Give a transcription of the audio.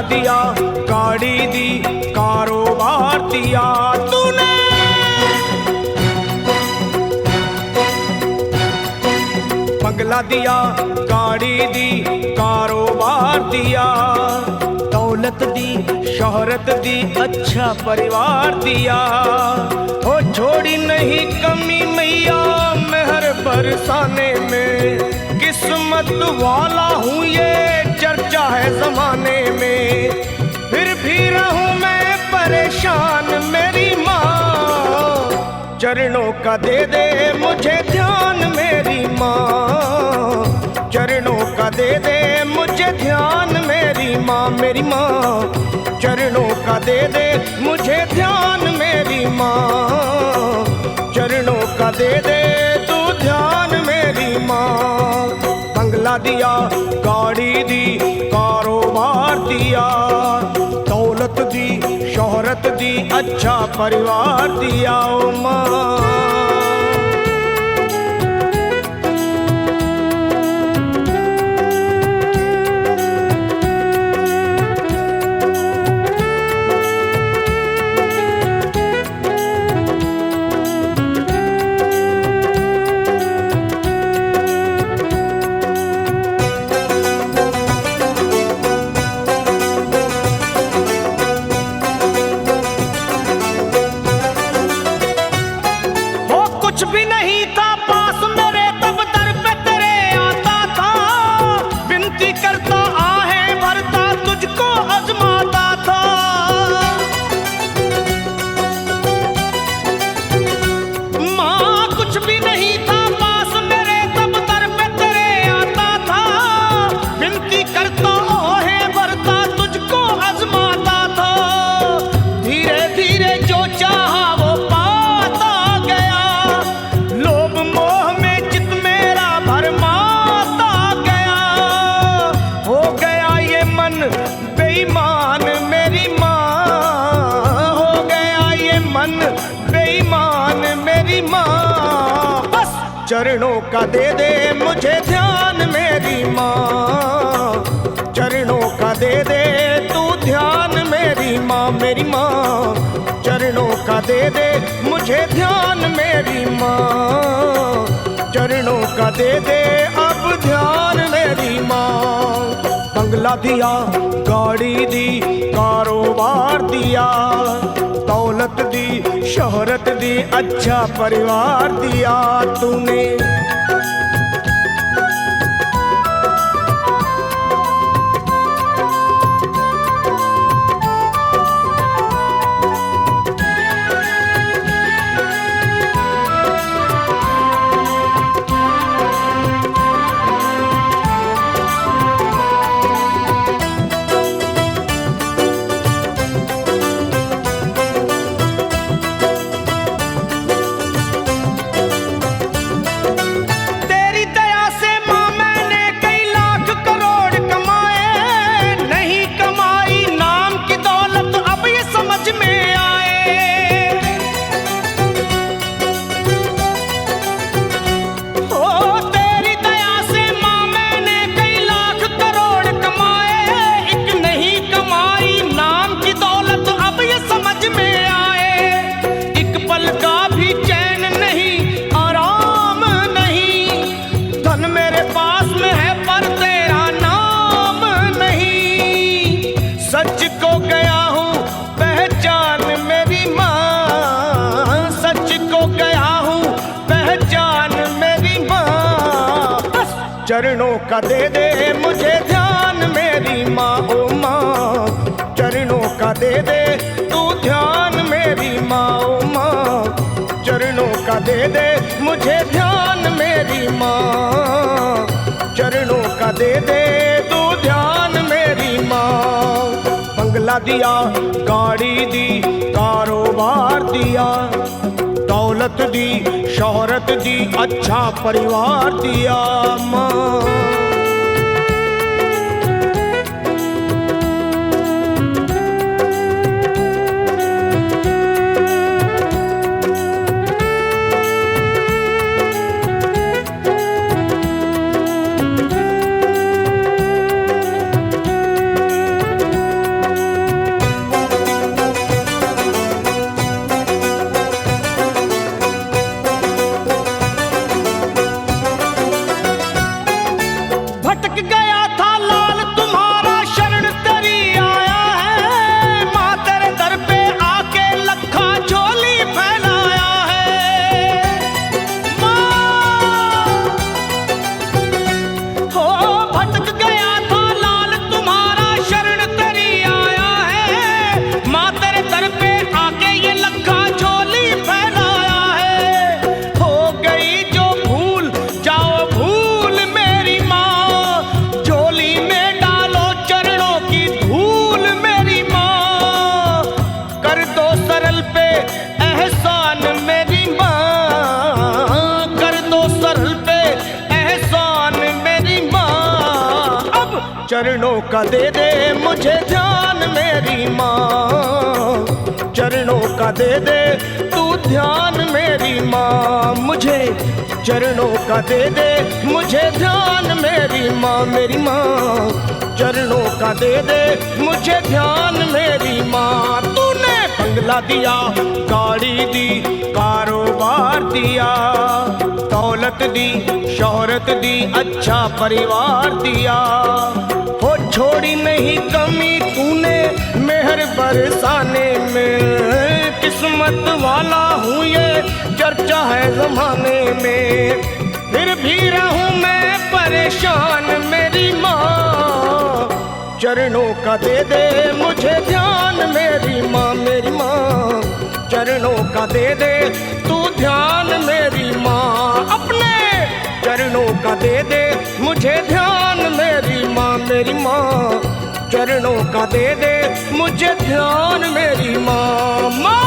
दिया, गाड़ी दी, कारोबार दिया तूने। बंगला दिया, गाड़ी दी, कारोबार दिया, दौलत दी, शोहरत दी, अच्छा परिवार दिया। ओ छोड़ी नहीं कमी मैया मेहर बरसाने में, किस्मत वाला हूँ ये चर्चा है जमाने में। फिर भी रहूं मैं परेशान मेरी माँ, चरणों का दे दे मुझे ध्यान मेरी माँ, चरणों का दे दे मुझे ध्यान मेरी माँ, मेरी माँ चरणों का दे दे मुझे ध्यान मेरी माँ, चरणों का दे दे तू ध्यान मेरी माँ। बंगला दिया, गाड़ी दी, कारोबार दिया, दौलत दी, शोहरत दी, अच्छा परिवार दिया ओ माँ। कुछ भी नहीं था पास मेरे तब दर पे तेरे आता था, विनती करता आहें भरता तुझको आजमाता था। माँ कुछ भी नहीं था पास मेरे तब दर पे तेरे आता था, विनती करता आहें भरता तुझको आजमाता था। धीरे धीरे जो चाहा वो पाता गया, लोभ मोह में चित मेरा भरमाता गया। हो गया ये मन बेईमान मेरी माँ, हो गया ये मन बेईमान मेरी माँ। बस चरणों का दे दे मुझे ध्यान मेरी माँ, चरणों का दे दे तू ध्यान मेरी माँ, मेरी माँ चरणों का दे दे मुझे ध्यान मेरी माँ, चरणों का दे दे अब ध्यान मेरी माँ। बंगला दिया, गाड़ी दी, कारोबार दिया, दौलत दी, शोहरत दी, अच्छा परिवार दिया तूने। सच को गया हूँ पहचान मेरी माँ, सच को गया हूँ पहचान मेरी माँ। बस चरणों का दे दे मुझे ध्यान मेरी माँ, ओ माँ चरणों का दे दे तू ध्यान मेरी माँ, ओ माँ चरणों का दे दे मुझे ध्यान मेरी माँ, चरणों का दे दे तू ध्यान मेरी माँ। बंगला दिया, गाड़ी दी, कारोबार दिया, दौलत दी, शोहरत दी, अच्छा परिवार दिया माँ। चरणों का दे दे मुझे ध्यान मेरी माँ, चरणों का दे दे तू ध्यान मेरी माँ, मुझे चरणों का दे दे मुझे ध्यान मेरी माँ, मेरी माँ चरणों का दे दे मुझे ध्यान मेरी माँ। तूने बंगला दिया, गाड़ी दी, कारोबार दिया, दौलत दी, शोहरत दी, अच्छा परिवार दिया, हो छोड़ी नहीं कमी तूने मेहर बरसाने में, किस्मत वाला हूँ ये चर्चा है जमाने में, फिर भी रहूँ मैं परेशान मेरी माँ, चरणों का दे दे मुझे ध्यान मेरी माँ, मेरी माँ चरणों का दे दे तू ध्यान मेरी माँ, अपने चरणों का दे दे मुझे ध्यान मेरी माँ, मेरी माँ चरणों का दे दे मुझे ध्यान मेरी माँ।